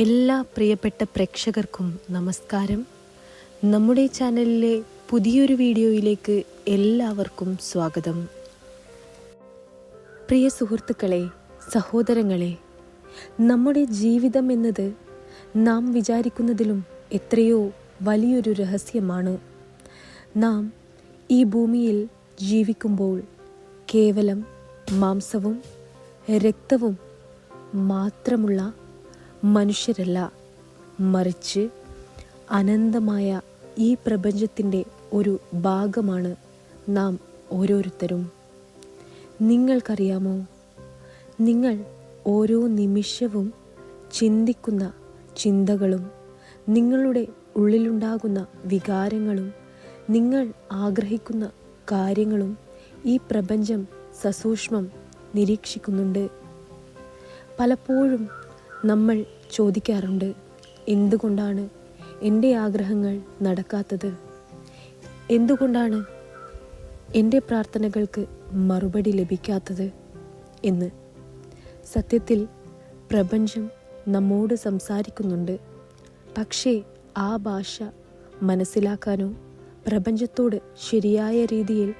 എല്ലാ പ്രിയപ്പെട്ട പ്രേക്ഷകർക്കും നമസ്കാരം. നമ്മുടെ ചാനലിലെ പുതിയൊരു വീഡിയോയിലേക്ക് എല്ലാവർക്കും സ്വാഗതം. പ്രിയ സുഹൃത്തുക്കളെ, സഹോദരങ്ങളെ, നമ്മുടെ ജീവിതം എന്നത് നാം വിചാരിക്കുന്നതിലും എത്രയോ വലിയൊരു രഹസ്യമാണ്. നാം ഈ ഭൂമിയിൽ ജീവിക്കുമ്പോൾ കേവലം മാംസവും രക്തവും മാത്രമുള്ള മനുഷ്യരല്ല, മറിച്ച് അനന്തമായ ഈ പ്രപഞ്ചത്തിൻ്റെ ഒരു ഭാഗമാണ് നാം ഓരോരുത്തരും. നിങ്ങൾക്കറിയാമോ, നിങ്ങൾ ഓരോ നിമിഷവും ചിന്തിക്കുന്ന ചിന്തകളും നിങ്ങളുടെ ഉള്ളിലുണ്ടാകുന്ന വികാരങ്ങളും നിങ്ങൾ ആഗ്രഹിക്കുന്ന കാര്യങ്ങളും ഈ പ്രപഞ്ചം സസൂക്ഷ്മം നിരീക്ഷിക്കുന്നുണ്ട്. പലപ്പോഴും നമ്മൾ ചോദിക്കാറുണ്ട്, എന്തുകൊണ്ടാണ് എൻ്റെ ആഗ്രഹങ്ങൾ നടക്കാത്തത്? എന്തുകൊണ്ടാണ് എൻ്റെ പ്രാർത്ഥനകൾക്ക് മറുപടി ലഭിക്കാത്തത് എന്ന്. സത്യത്തിൽ പ്രപഞ്ചം നമ്മോട് സംസാരിക്കുന്നുണ്ട്. പക്ഷേ ആ ഭാഷ മനസ്സിലാക്കാനോ പ്രപഞ്ചത്തോട് ശരിയായ രീതിയിൽ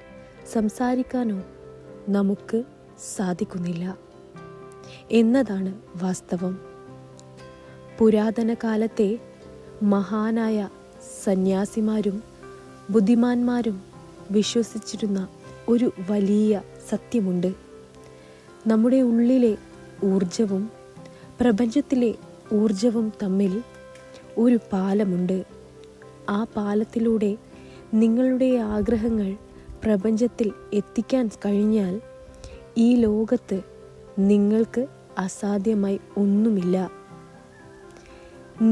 സംസാരിക്കാനോ നമുക്ക് സാധിക്കുന്നില്ല എന്നതാണ് വാസ്തവം. പുരാതന കാലത്തെ മഹാനായ സന്യാസിമാരും ബുദ്ധിമാന്മാരും വിശ്വസിച്ചിരുന്ന ഒരു വലിയ സത്യമുണ്ട്. നമ്മുടെ ഉള്ളിലെ ഊർജവും പ്രപഞ്ചത്തിലെ ഊർജവും തമ്മിൽ ഒരു പാലമുണ്ട്. ആ പാലത്തിലൂടെ നിങ്ങളുടെ ആഗ്രഹങ്ങൾ പ്രപഞ്ചത്തിൽ എത്തിക്കാൻ കഴിഞ്ഞാൽ ഈ ലോകത്ത് നിങ്ങൾക്ക് അസാധ്യമായി ഒന്നുമില്ല.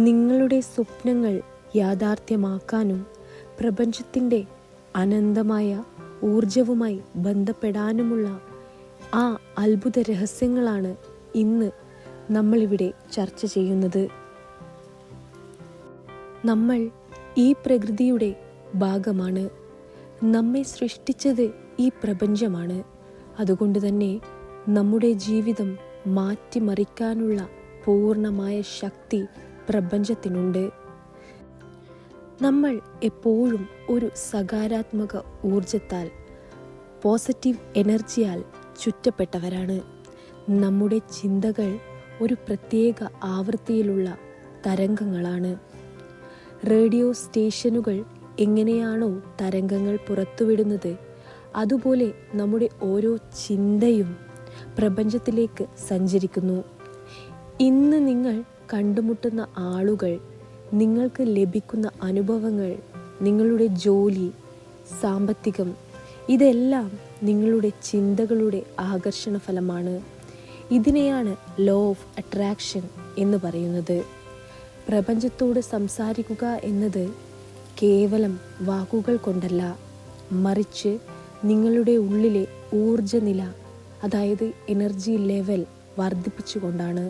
നിങ്ങളുടെ സ്വപ്നങ്ങൾ യാഥാർത്ഥ്യമാക്കാനും പ്രപഞ്ചത്തിൻ്റെ അനന്തമായ ഊർജവുമായി ബന്ധപ്പെടാനുമുള്ള ആ അത്ഭുത രഹസ്യങ്ങളാണ് ഇന്ന് നമ്മളിവിടെ ചർച്ച ചെയ്യുന്നത്. നമ്മൾ ഈ പ്രകൃതിയുടെ ഭാഗമാണ്. നമ്മെ സൃഷ്ടിച്ചത് ഈ പ്രപഞ്ചമാണ്. അതുകൊണ്ട് തന്നെ നമ്മുടെ ജീവിതം മാറ്റിമറിക്കാനുള്ള പൂർണ്ണമായ ശക്തി പ്രപഞ്ചത്തിനുണ്ട്. നമ്മൾ എപ്പോഴും ഒരു സകാരാത്മക ഊർജത്താൽ, പോസിറ്റീവ് എനർജിയാൽ ചുറ്റപ്പെട്ടവരാണ്. നമ്മുടെ ചിന്തകൾ ഒരു പ്രത്യേക ആവൃത്തിയിലുള്ള തരംഗങ്ങളാണ്. റേഡിയോ സ്റ്റേഷനുകൾ എങ്ങനെയാണോ തരംഗങ്ങൾ പുറത്തുവിടുന്നത്, അതുപോലെ നമ്മുടെ ഓരോ ചിന്തയും പ്രപഞ്ചത്തിലേക്ക് സഞ്ചരിക്കുന്നു. ഇന്ന് നിങ്ങൾ കണ്ടുമുട്ടുന്ന ആളുകൾ, നിങ്ങൾക്ക് ലഭിക്കുന്ന അനുഭവങ്ങൾ, നിങ്ങളുടെ ജോലി, സാമ്പത്തികം, ഇതെല്ലാം നിങ്ങളുടെ ചിന്തകളുടെ ആകർഷണ ഫലമാണ്. ഇതിനെയാണ് ലോ ഓഫ് അട്രാക്ഷൻ എന്ന് പറയുന്നത്. പ്രപഞ്ചത്തോട് സംസാരിക്കുക എന്നത് കേവലം വാക്കുകൾ കൊണ്ടല്ല, മറിച്ച് നിങ്ങളുടെ ഉള്ളിലെ ഊർജനില, അതായത് എനർജി ലെവൽ വർദ്ധിപ്പിച്ചുകൊണ്ടാണ്.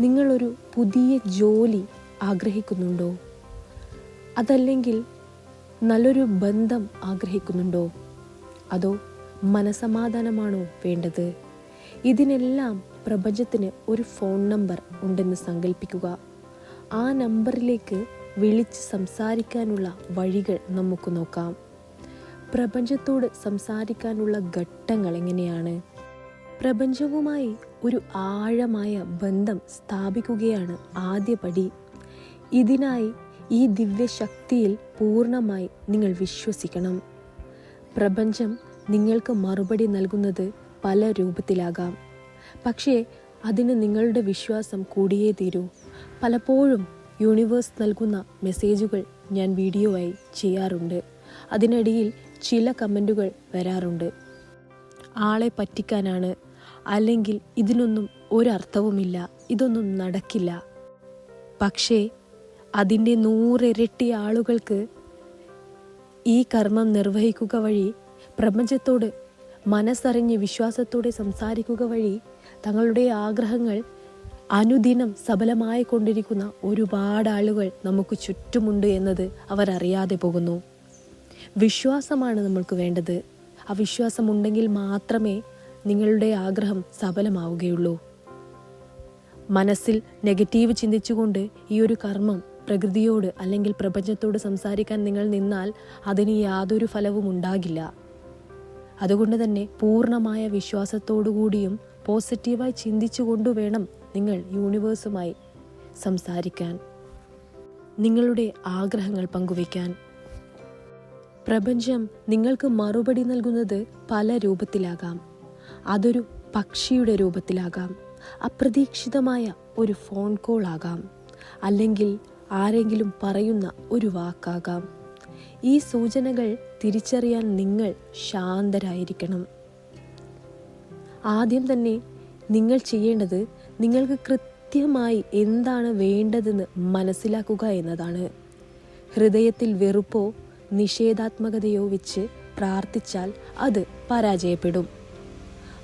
നിങ്ങളൊരു പുതിയ ജോലി ആഗ്രഹിക്കുന്നുണ്ടോ? അതല്ലെങ്കിൽ നല്ലൊരു ബന്ധം ആഗ്രഹിക്കുന്നുണ്ടോ? അതോ മനസമാധാനമാണോ വേണ്ടത്? ഇതിനെല്ലാം പ്രപഞ്ചത്തിന് ഒരു ഫോൺ നമ്പർ ഉണ്ടെന്ന് സങ്കല്പിക്കുക. ആ നമ്പറിലേക്ക് വിളിച്ച് സംസാരിക്കാനുള്ള വഴികൾ നമുക്ക് നോക്കാം. പ്രപഞ്ചത്തോട് സംസാരിക്കാനുള്ള ഘട്ടങ്ങൾ എങ്ങനെയാണ്? പ്രപഞ്ചവുമായി ഒരു ആഴമായ ബന്ധം സ്ഥാപിക്കുകയാണ് ആദ്യപടി. ഇതിനായി ഈ ദിവ്യശക്തിയിൽ പൂർണ്ണമായി നിങ്ങൾ വിശ്വസിക്കണം. പ്രപഞ്ചം നിങ്ങൾക്ക് മറുപടി നൽകുന്നത് പല രൂപത്തിലാകാം, പക്ഷേ അതിന് നിങ്ങളുടെ വിശ്വാസം കൂടിയേ തീരൂ. പലപ്പോഴും യൂണിവേഴ്സ് നൽകുന്ന മെസ്സേജുകൾ ഞാൻ വീഡിയോ ആയി ചെയ്യാറുണ്ട്. അതിനിടയിൽ ചില കമൻറ്റുകൾ വരാറുണ്ട്, ആളെ പറ്റിക്കാനാണ്, അല്ലെങ്കിൽ ഇതിനൊന്നും ഒരർത്ഥവുമില്ല, ഇതൊന്നും നടക്കില്ല. പക്ഷേ അതിൻ്റെ 100 ഇരട്ടി ആളുകൾക്ക് ഈ കർമ്മം നിർവഹിക്കുക വഴി, പ്രപഞ്ചത്തോട് മനസ്സറിഞ്ഞ് വിശ്വാസത്തോടെ സംസാരിക്കുക വഴി തങ്ങളുടെ ആഗ്രഹങ്ങൾ അനുദിനം സഫലമായി കൊണ്ടിരിക്കുന്ന ഒരുപാട് ആളുകൾ നമുക്ക് ചുറ്റുമുണ്ട് എന്നത് അവർ അറിയാതെ പോകുന്നു. വിശ്വാസമാണ് നമ്മൾക്ക് വേണ്ടത്. ആ വിശ്വാസമുണ്ടെങ്കിൽ മാത്രമേ നിങ്ങളുടെ ആഗ്രഹം സഫലമാവുകയുള്ളൂ. മനസ്സിൽ നെഗറ്റീവ് ചിന്തിച്ചുകൊണ്ട് ഈ ഒരു കർമ്മം പ്രകൃതിയോട് അല്ലെങ്കിൽ പ്രപഞ്ചത്തോട് സംസാരിക്കാൻ നിങ്ങൾ നിന്നാൽ അതിന് യാതൊരു ഫലവും ഉണ്ടാകില്ല. അതുകൊണ്ട് തന്നെ പൂർണ്ണമായ വിശ്വാസത്തോടുകൂടിയും പോസിറ്റീവായി ചിന്തിച്ചുകൊണ്ട് വേണം നിങ്ങൾ യൂണിവേഴ്സുമായി സംസാരിക്കാൻ, നിങ്ങളുടെ ആഗ്രഹങ്ങൾ പങ്കുവയ്ക്കാൻ. പ്രപഞ്ചം നിങ്ങൾക്ക് മറുപടി നൽകുന്നത് പല രൂപത്തിലാകാം. അതൊരു പക്ഷിയുടെ രൂപത്തിലാകാം, അപ്രതീക്ഷിതമായ ഒരു ഫോൺ കോൾ ആകാം, അല്ലെങ്കിൽ ആരെങ്കിലും പറയുന്ന ഒരു വാക്കാകാം. ഈ സൂചനകൾ തിരിച്ചറിയാൻ നിങ്ങൾ ശാന്തരായിരിക്കണം. ആദ്യം തന്നെ നിങ്ങൾ ചെയ്യേണ്ടത് നിങ്ങൾക്ക് കൃത്യമായി എന്താണ് വേണ്ടതെന്ന് മനസ്സിലാക്കുക എന്നതാണ്. ഹൃദയത്തിൽ വെറുപ്പോ നിഷേധാത്മകതയോ വെച്ച് പ്രാർത്ഥിച്ചാൽ അത് പരാജയപ്പെടും.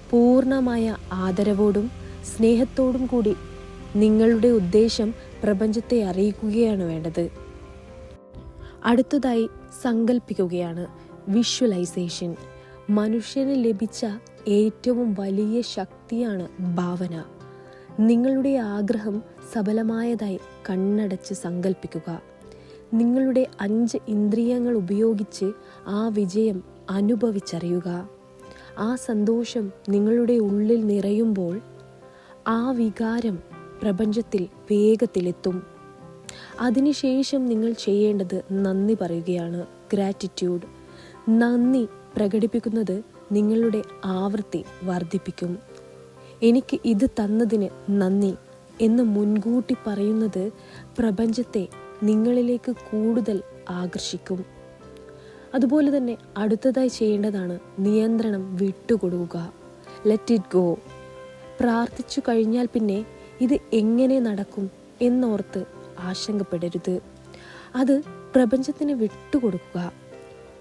പൂർണ്ണമായ ആദരവോടും സ്നേഹത്തോടും കൂടി നിങ്ങളുടെ ഉദ്ദേശം പ്രപഞ്ചത്തെ അറിയിക്കുകയാണ് വേണ്ടത്. അടുത്തതായി സങ്കല്പിക്കുകയാണ്, വിഷ്വലൈസേഷൻ. മനുഷ്യന് ലഭിച്ച ഏറ്റവും വലിയ ശക്തിയാണ് ഭാവന. നിങ്ങളുടെ ആഗ്രഹം സഫലമായതായി കണ്ണടച്ച് സങ്കല്പിക്കുക. നിങ്ങളുടെ 5 ഇന്ദ്രിയങ്ങൾ ഉപയോഗിച്ച് ആ വിജയം അനുഭവിച്ചറിയുക. ആ സന്തോഷം നിങ്ങളുടെ ഉള്ളിൽ നിറയുമ്പോൾ ആ വികാരം പ്രപഞ്ചത്തിൽ വേഗത്തിലെത്തും. അതിനുശേഷം നിങ്ങൾ ചെയ്യേണ്ടത് നന്ദി പറയുകയാണ്, ഗ്രാറ്റിറ്റ്യൂഡ്. നന്ദി പ്രകടിപ്പിക്കുന്നത് നിങ്ങളുടെ ആവൃത്തി വർദ്ധിപ്പിക്കും. എനിക്ക് ഇത് തന്നതിന് നന്ദി എന്ന് മുൻകൂട്ടി പറയുന്നത് പ്രപഞ്ചത്തെ നിങ്ങളിലേക്ക് കൂടുതൽ ആകർഷിക്കും. അതുപോലെ തന്നെ അടുത്തതായി ചെയ്യേണ്ടതാണ് നിയന്ത്രണം വിട്ടുകൊടുക്കുക, ലെറ്റ് ഇറ്റ് ഗോ. പ്രാർത്ഥിച്ചു കഴിഞ്ഞാൽ പിന്നെ ഇത് എങ്ങനെ നടക്കും എന്നോർത്ത് ആശങ്കപ്പെടരുത്. അത് പ്രപഞ്ചത്തിന് വിട്ടുകൊടുക്കുക.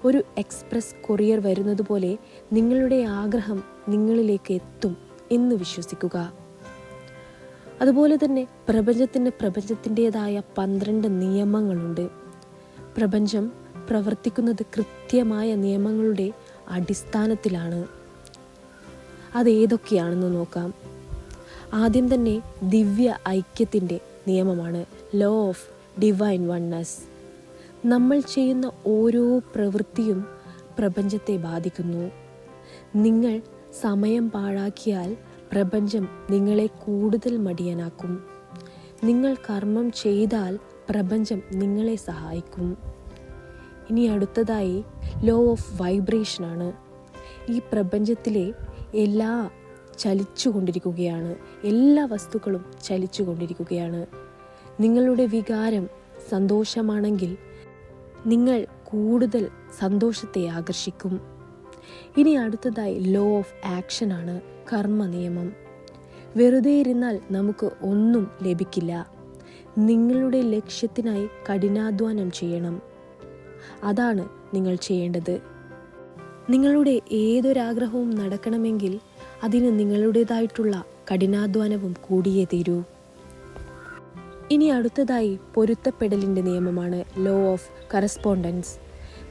ഒരു എക്സ്പ്രസ് കൊറിയർ വരുന്നത് പോലെ നിങ്ങളുടെ ആഗ്രഹം നിങ്ങളിലേക്ക് എത്തും എന്ന് വിശ്വസിക്കുക. അതുപോലെ തന്നെ പ്രപഞ്ചത്തിൻ്റെതായ 12 നിയമങ്ങളുണ്ട്. പ്രപഞ്ചം പ്രവർത്തിക്കുന്നത് കൃത്യമായ നിയമങ്ങളുടെ അടിസ്ഥാനത്തിലാണ്. അതേതൊക്കെയാണെന്ന് നോക്കാം. ആദ്യം തന്നെ ദിവ്യ ഐക്യത്തിൻ്റെ നിയമമാണ്, ലോ ഓഫ് ഡിവൈൻ വൺനെസ്. നമ്മൾ ചെയ്യുന്ന ഓരോ പ്രവൃത്തിയും പ്രപഞ്ചത്തെ ബാധിക്കുന്നു. നിങ്ങൾ സമയം പാഴാക്കിയാൽ പ്രപഞ്ചം നിങ്ങളെ കൂടുതൽ മടിയനാക്കും. നിങ്ങൾ കർമ്മം ചെയ്താൽ പ്രപഞ്ചം നിങ്ങളെ സഹായിക്കും. ഇനി അടുത്തതായി ലോ ഓഫ് വൈബ്രേഷനാണ്. ഈ പ്രപഞ്ചത്തിലെ ചലിച്ചുകൊണ്ടിരിക്കുകയാണ്, എല്ലാ വസ്തുക്കളും ചലിച്ചുകൊണ്ടിരിക്കുകയാണ്. നിങ്ങളുടെ വികാരം സന്തോഷമാണെങ്കിൽ നിങ്ങൾ കൂടുതൽ സന്തോഷത്തെ ആകർഷിക്കും. ഇനി അടുത്തതായി ലോ ഓഫ് ആക്ഷനാണ്, കർമ്മ നിയമം. വെറുതെ ഇരുന്നാൽ നമുക്ക് ഒന്നും ലഭിക്കില്ല. നിങ്ങളുടെ ലക്ഷ്യത്തിനായി കഠിനാധ്വാനം ചെയ്യണം. അതാണ് നിങ്ങൾ ചെയ്യേണ്ടത്. നിങ്ങളുടെ ഏതൊരാഗ്രഹവും നടക്കണമെങ്കിൽ അതിന് നിങ്ങളുടേതായിട്ടുള്ള കഠിനാധ്വാനവും കൂടിയേ തീരൂ. ഇനി അടുത്തതായി പൊരുത്തപ്പെടലിൻ്റെ നിയമമാണ്, ലോ ഓഫ് കറസ്പോണ്ടൻസ്.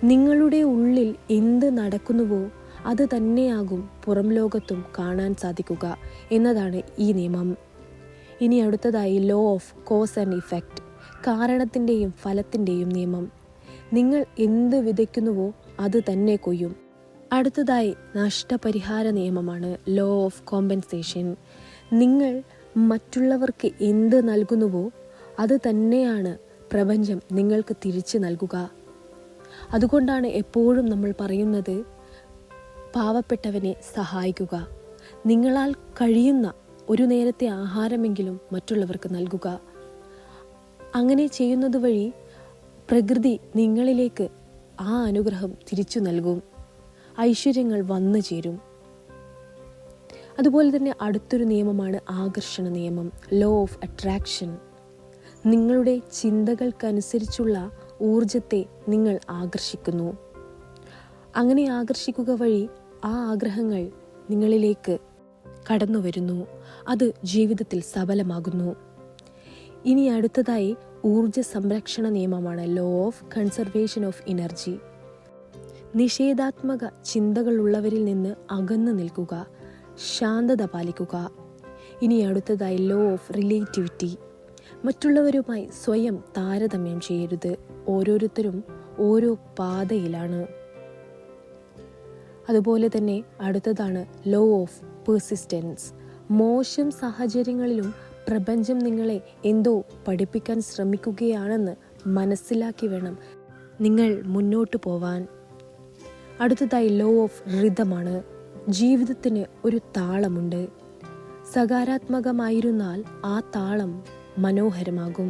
നിങ്ങളുടെ ഉള്ളിൽ എന്ത് നടക്കുന്നുവോ അത് തന്നെയാകും പുറം ലോകത്തും കാണാൻ സാധിക്കുക എന്നതാണ് ഈ നിയമം. ഇനി അടുത്തതായി law of cause and effect, കാരണത്തിൻ്റെയും ഫലത്തിൻ്റെയും നിയമം. നിങ്ങൾ എന്ത് വിതയ്ക്കുന്നുവോ അത് തന്നെ കൊയ്യും. അടുത്തതായി നഷ്ടപരിഹാര നിയമമാണ്, ലോ ഓഫ് കോമ്പൻസേഷൻ. നിങ്ങൾ മറ്റുള്ളവർക്ക് എന്ത് നൽകുന്നുവോ അത് തന്നെയാണ് പ്രപഞ്ചം നിങ്ങൾക്ക് തിരിച്ചു നൽകുക. അതുകൊണ്ടാണ് എപ്പോഴും നമ്മൾ പറയുന്നത്, പാവപ്പെട്ടവനെ സഹായിക്കുക. നിങ്ങളാൽ കഴിയുന്ന ഒരു നേരത്തെ ആഹാരമെങ്കിലും മറ്റുള്ളവർക്ക് നൽകുക. അങ്ങനെ ചെയ്യുന്നത് വഴി പ്രകൃതി നിങ്ങളിലേക്ക് ആ അനുഗ്രഹം തിരിച്ചു നൽകും. ഐശ്വര്യങ്ങൾ വന്നു ചേരും. അതുപോലെ തന്നെ അടുത്തൊരു നിയമമാണ് ആകർഷണ നിയമം, ലോ ഓഫ് അട്രാക്ഷൻ. നിങ്ങളുടെ ചിന്തകൾക്കനുസരിച്ചുള്ള ഊർജത്തെ നിങ്ങൾ ആകർഷിക്കുന്നു. അങ്ങനെ ആകർഷിക്കുക വഴി ആ ആഗ്രഹങ്ങൾ നിങ്ങളിലേക്ക് കടന്നു വരുന്നു. അത് ജീവിതത്തിൽ സഫലമാകുന്നു. ഇനി അടുത്തതായി ഊർജ സംരക്ഷണ നിയമമാണ്, law of conservation of energy. നിഷേധാത്മക ചിന്തകളുള്ളവരിൽ നിന്ന് അകന്നു നിൽക്കുക, ശാന്തത പാലിക്കുക. ഇനി അടുത്തതായി ലോ ഓഫ് റിലേറ്റിവിറ്റി. മറ്റുള്ളവരുമായി സ്വയം താരതമ്യം ചെയ്യരുത്. ഓരോരുത്തരും ഓരോ പാതയിലാണ്. അതുപോലെ തന്നെ അടുത്തതാണ് ലോ ഓഫ് പെർസിസ്റ്റൻസ്. മോശം സാഹചര്യങ്ങളിലും പ്രപഞ്ചം നിങ്ങളെ എന്തോ പഠിപ്പിക്കാൻ ശ്രമിക്കുകയാണെന്ന് മനസ്സിലാക്കി വേണം നിങ്ങൾ മുന്നോട്ട് പോവാൻ. അടുത്തതായി ലോ ഓഫ് റിതമാണ്. ജീവിതത്തിന് ഒരു താളമുണ്ട്. സകാരാത്മകമായിരുന്നാൽ ആ താളം മനോഹരമാകും.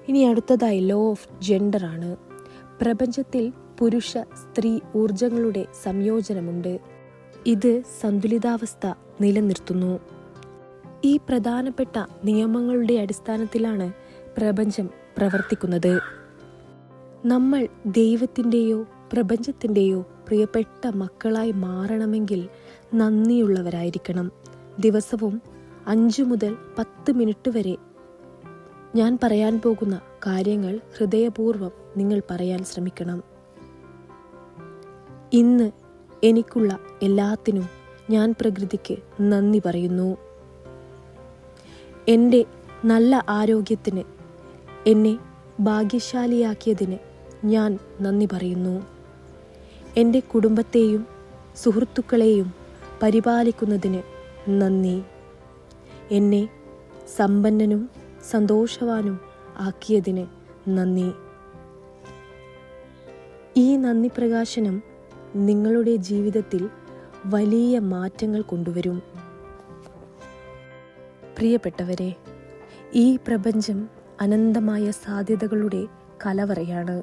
ഇനി അടുത്തതായി ലോ ഓഫ് ജെൻഡറാണ്. പ്രപഞ്ചത്തിൽ പുരുഷ സ്ത്രീ ഊർജങ്ങളുടെ സംയോജനമുണ്ട്. ഇത് സന്തുലിതാവസ്ഥ നിലനിർത്തുന്നു. ഈ പ്രധാനപ്പെട്ട നിയമങ്ങളുടെ അടിസ്ഥാനത്തിലാണ് പ്രപഞ്ചം പ്രവർത്തിക്കുന്നത്. നമ്മൾ ദൈവത്തിൻ്റെയോ പ്രപഞ്ചത്തിൻ്റെയോ പ്രിയപ്പെട്ട മക്കളായി മാറണമെങ്കിൽ നന്ദിയുള്ളവരായിരിക്കണം. ദിവസവും 5 മുതൽ 10 മിനിറ്റ് വരെ ഞാൻ പറയാൻ പോകുന്ന കാര്യങ്ങൾ ഹൃദയപൂർവ്വം നിങ്ങൾ പറയാൻ ശ്രമിക്കണം. ഇന്ന് എനിക്കുള്ള എല്ലാത്തിനും ഞാൻ പ്രകൃതിക്ക് നന്ദി പറയുന്നു. എൻ്റെ നല്ല ആരോഗ്യത്തിന്, എന്നെ ഭാഗ്യശാലിയാക്കിയതിന് ഞാൻ നന്ദി പറയുന്നു. എൻ്റെ കുടുംബത്തെയും സുഹൃത്തുക്കളെയും പരിപാലിക്കുന്നതിന് നന്ദി. എന്നെ സമ്പന്നനും സന്തോഷവാനും ആക്കിയതിന് നന്ദി. ഈ നന്ദി പ്രകാശനം നിങ്ങളുടെ ജീവിതത്തിൽ വലിയ മാറ്റങ്ങൾ കൊണ്ടുവരും. പ്രിയപ്പെട്ടവരെ, ഈ പ്രപഞ്ചം അനന്തമായ സാധ്യതകളുടെ കലവറയാണ്.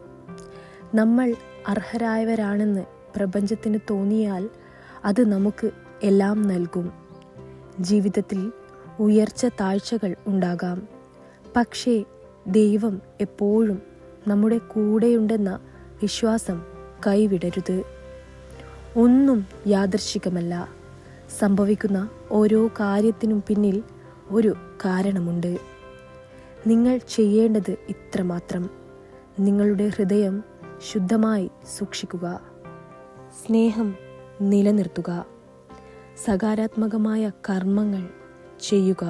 നമ്മൾ അർഹരായവരാണെന്ന് പ്രപഞ്ചത്തിന് തോന്നിയാൽ അത് നമുക്ക് എല്ലാം നൽകും. ജീവിതത്തിൽ ഉയർച്ച താഴ്ചകൾ ഉണ്ടാകാം. പക്ഷേ ദൈവം എപ്പോഴും നമ്മുടെ കൂടെയുണ്ടെന്ന വിശ്വാസം കൈവിടരുത്. ഒന്നും യാദൃശ്ചികമല്ല. സംഭവിക്കുന്ന ഓരോ കാര്യത്തിനും പിന്നിൽ ഒരു കാരണമുണ്ട്. നിങ്ങൾ ചെയ്യേണ്ടത് ഇത്രമാത്രം: നിങ്ങളുടെ ഹൃദയം ശുദ്ധമായി സൂക്ഷിക്കുക, സ്നേഹം നിലനിർത്തുക, സകാരാത്മകമായ കർമ്മങ്ങൾ ചെയ്യുക.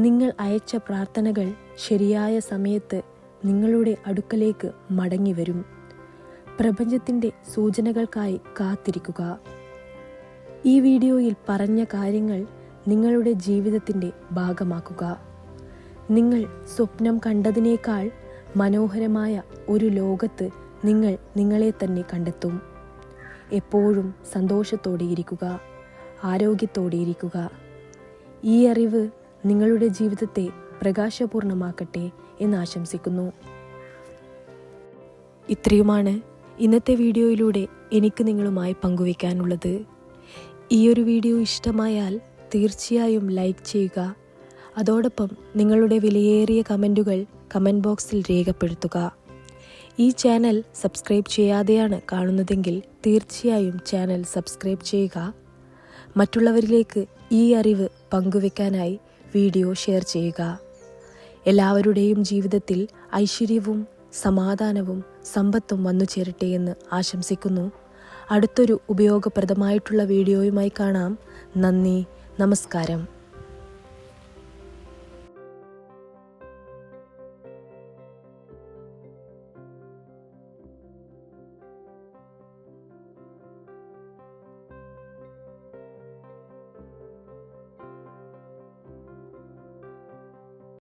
നിങ്ങൾ അയച്ച പ്രാർത്ഥനകൾ ശരിയായ സമയത്ത് നിങ്ങളുടെ അടുക്കലേക്ക് മടങ്ങി വരും. പ്രപഞ്ചത്തിൻ്റെ സൂചനകൾക്കായി കാത്തിരിക്കുക. ഈ വീഡിയോയിൽ പറഞ്ഞ കാര്യങ്ങൾ നിങ്ങളുടെ ജീവിതത്തിൻ്റെ ഭാഗമാക്കുക. നിങ്ങൾ സ്വപ്നം കണ്ടതിനേക്കാൾ മനോഹരമായ ഒരു ലോകത്ത് നിങ്ങൾ നിങ്ങളെ തന്നെ കണ്ടെത്തും. എപ്പോഴും സന്തോഷത്തോടെയിരിക്കുക, ആരോഗ്യത്തോടെയിരിക്കുക. ഈ അറിവ് നിങ്ങളുടെ ജീവിതത്തെ പ്രകാശപൂർണമാക്കട്ടെ എന്ന് ആശംസിക്കുന്നു. ഇത്രയുമാണ് ഇന്നത്തെ വീഡിയോയിലൂടെ എനിക്ക് നിങ്ങളുമായി പങ്കുവയ്ക്കാനുള്ളത്. ഈ ഒരു വീഡിയോ ഇഷ്ടമായാൽ തീർച്ചയായും ലൈക്ക് ചെയ്യുക. അതോടൊപ്പം നിങ്ങളുടെ വിലയേറിയ കമൻറ്റുകൾ കമൻറ്റ് ബോക്സിൽ രേഖപ്പെടുത്തുക. ഈ ചാനൽ സബ്സ്ക്രൈബ് ചെയ്യാതെയാണ് കാണുന്നതെങ്കിൽ തീർച്ചയായും ചാനൽ സബ്സ്ക്രൈബ് ചെയ്യുക. മറ്റുള്ളവരിലേക്ക് ഈ അറിവ് പങ്കുവെക്കാനായി വീഡിയോ ഷെയർ ചെയ്യുക. എല്ലാവരുടെയും ജീവിതത്തിൽ ഐശ്വര്യവും സമാധാനവും സമ്പത്തും വന്നു ചേരട്ടെ എന്ന് ആശംസിക്കുന്നു. അടുത്തൊരു ഉപയോഗപ്രദമായിട്ടുള്ള വീഡിയോയുമായി കാണാം. നന്ദി, നമസ്കാരം.